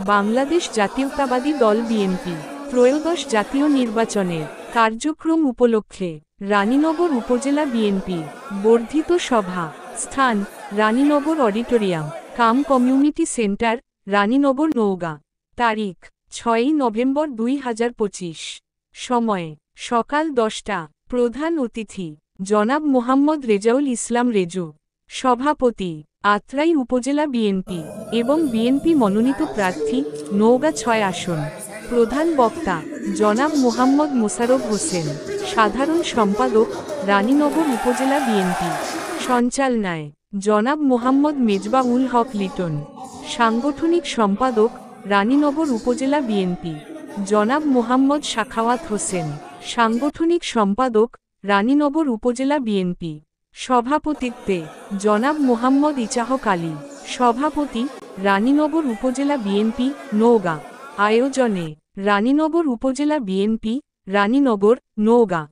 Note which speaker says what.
Speaker 1: বাংলাদেশ জাতীয়তাবাদী দল বিএনপি ত্রয়োদশ জাতীয় নির্বাচনের কার্যক্রম উপলক্ষে রানীনগর উপজেলা বিএনপি বর্ধিত সভা। স্থান রানীনগর অডিটোরিয়াম কাম কমিউনিটি সেন্টার, রানীনগর, নওগাঁ। তারিখ 6ই নভেম্বর 2025। সময় সকাল 10টা। প্রধান অতিথি জনাব মোহাম্মদ রেজাউল ইসলাম রেজু, সভাপতি আত্রাই উপজেলা বিএনপি এবং বিএনপি মনোনীত প্রার্থী, নওগাঁ 6 আসন। প্রধান বক্তা জনাব মোহাম্মদ মোশাররফ হোসেন, সাধারণ সম্পাদক, রানীনগর উপজেলা বিএনপি। সঞ্চালনায় জনাব মোহাম্মদ মেজবা-উল হক লিটন। সাংগঠনিক সম্পাদক, রানীনগর উপজেলা বিএনপি জনাব মোহাম্মদ সাখাওয়াত হোসেন। সাংগঠনিক সম্পাদক, রানীনগর উপজেলা বিএনপি। সভাপতিত্বে জনাব মোহাম্মদ ইচাহক আলী, সভাপতি, রানীনগর উপজেলা বিএনপি, নওগাঁ। আয়োজনে রানীনগর উপজেলা বিএনপি, রানীনগর, নওগাঁ।